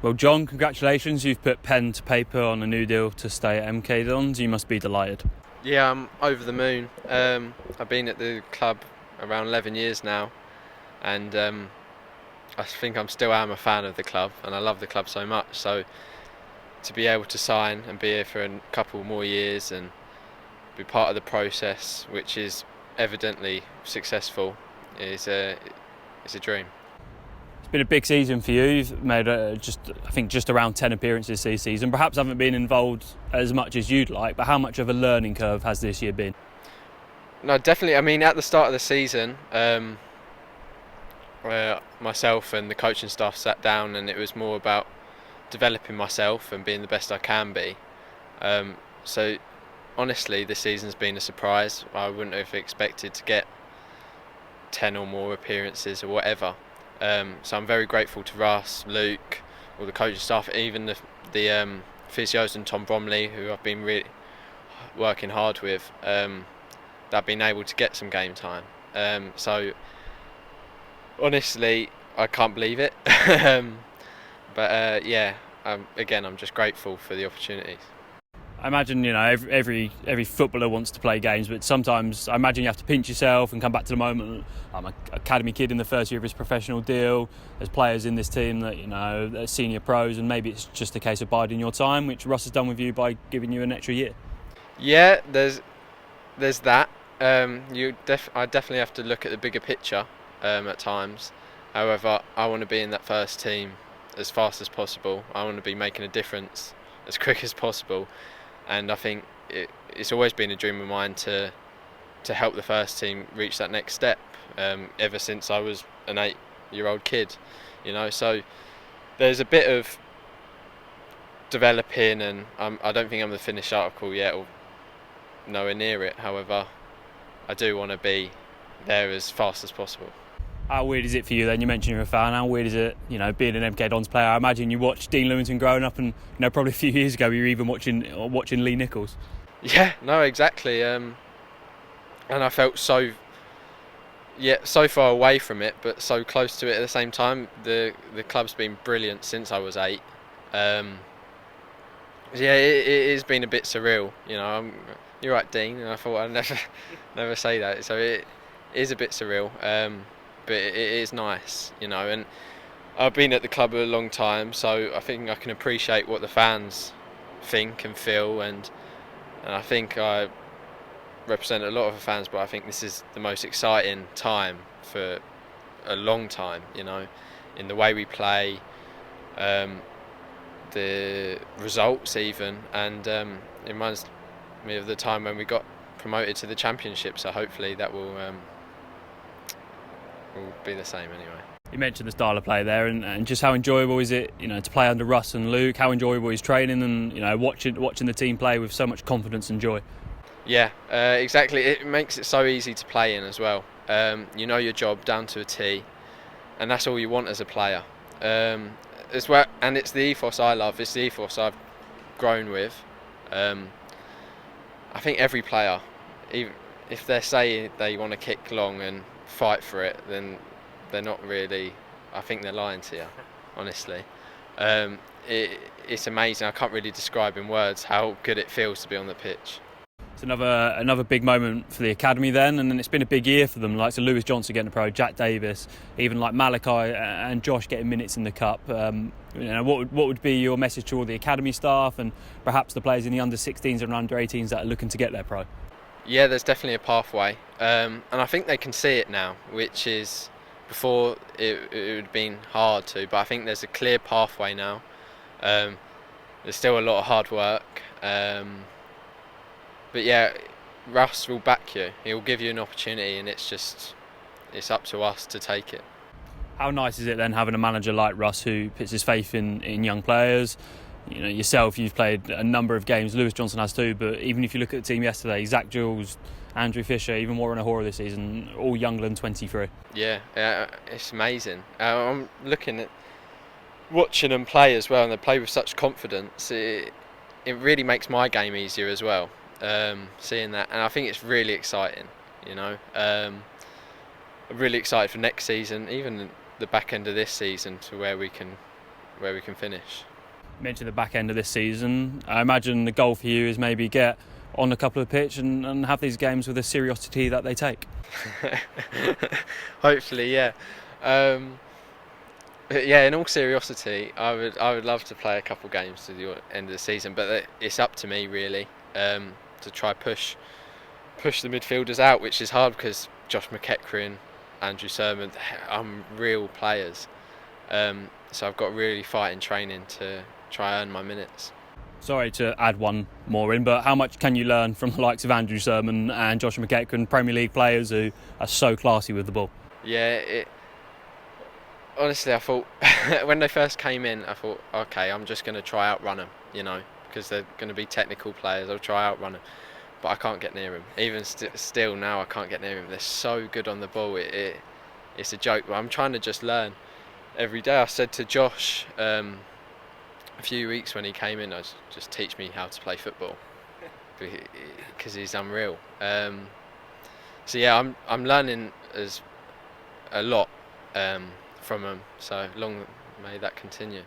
Well, John, congratulations. You've put pen to paper on a new deal to stay at MK Dons. You must be delighted. Yeah, I'm over the moon. I've been at the club around 11 years now, and I think I'm still am a fan of the club, and I love the club so much. So to be able to sign and be here for a couple more years and be part of the process, which is evidently successful, is a dream. It's been a big season for you. You've made just around 10 appearances this season. Perhaps haven't been involved as much as you'd like, but how much of a learning curve has this year been? No, definitely. I mean, at the start of the season, myself and the coaching staff sat down, and it was more about developing myself and being the best I can be. So honestly, this season's been a surprise. I wouldn't have expected to get 10 or more appearances or whatever. So I'm very grateful to Russ, Luke, all the coaching staff, even the physios and Tom Bromley, who I've been really working hard with, that I've been able to get some game time. So honestly, I can't believe it. But again, I'm just grateful for the opportunities. I imagine, every footballer wants to play games, but sometimes I imagine you have to pinch yourself and come back to the moment. I'm an academy kid in the first year of his professional deal. There's players in this team that, are senior pros, and maybe it's just a case of biding your time, which Russ has done with you by giving you an extra year. Yeah, there's that. I definitely have to look at the bigger picture at times. However, I want to be in that first team as fast as possible. I want to be making a difference as quick as possible. And I think it's always been a dream of mine to help the first team reach that next step, ever since I was an 8-year-old kid, So there's a bit of developing, and I don't think I'm the finished article yet, or nowhere near it. However, I do want to be there as fast as possible. How weird is it for you then? You mentioned you're a fan. How weird is it, being an MK Dons player? I imagine you watched Dean Lewington growing up, and probably a few years ago you were even watching Lee Nichols. Yeah, no, exactly. And I felt so far away from it, but so close to it at the same time. The club's been brilliant since I was 8. It has been a bit surreal. You're right, Dean, and I thought I'd never say that. So it is a bit surreal. But it is nice, and I've been at the club a long time, so I think I can appreciate what the fans think and feel, and I think I represent a lot of the fans, but I think this is the most exciting time for a long time, in the way we play, the results even, and it reminds me of the time when we got promoted to the Championship, so hopefully that will be the same anyway. You mentioned the style of play there, and just how enjoyable is it, to play under Russ and Luke? How enjoyable is training and watching the team play with so much confidence and joy? Yeah, exactly. It makes it so easy to play in as well. You know your job down to a T, and that's all you want as a player. As well, and it's the ethos I love. It's the ethos I've grown with. I think every player, even if they're saying they want to kick long and fight for it, then they're not really. I think they're lying to you, honestly. It's amazing. I can't really describe in words how good it feels to be on the pitch. It's another big moment for the academy then, and it's been a big year for them. Like Lewis Johnson getting a pro, Jack Davis, even like Malachi and Josh getting minutes in the cup. What would be your message to all the academy staff and perhaps the players in the under-16s and under-18s that are looking to get their pro? Yeah, there's definitely a pathway, and I think they can see it now, which is before it would have been hard to, but I think there's a clear pathway now. There's still a lot of hard work, but yeah, Russ will back you. He'll give you an opportunity, and it's up to us to take it. How nice is it then having a manager like Russ who puts his faith in young players? Yourself, you've played a number of games. Lewis Johnson has too, but even if you look at the team yesterday, Zach Jules, Andrew Fisher, even Warren Ahura this season, all younger than 23. Yeah, it's amazing. I'm watching them play as well, and they play with such confidence. It really makes my game easier as well, seeing that, and I think it's really exciting. I'm really excited for next season, even the back end of this season, to where we can where we can finish. You mentioned the back end of this season. I imagine the goal for you is maybe get on a couple of pitch and have these games with the seriousity that they take. Hopefully, yeah. Yeah, in all seriously, I would love to play a couple games to the end of the season, but it's up to me really to try push the midfielders out, which is hard because Josh McEachran, Andrew Sermon, I'm real players, so I've got to really fight in training to try earn my minutes. Sorry to add one more in, but how much can you learn from the likes of Andrew Sermon and Josh McEachran, Premier League players who are so classy with the ball? Yeah, honestly, I thought when they first came in, I thought, okay, I'm just going to try outrun them, because they're going to be technical players. I'll try outrun them, but I can't get near them. Even still now, I can't get near them. They're so good on the ball. It's a joke, but I'm trying to just learn every day. I said to Josh a few weeks when he came in, just teach me how to play football because he's unreal. So yeah, I'm learning a lot from him. So long may that continue.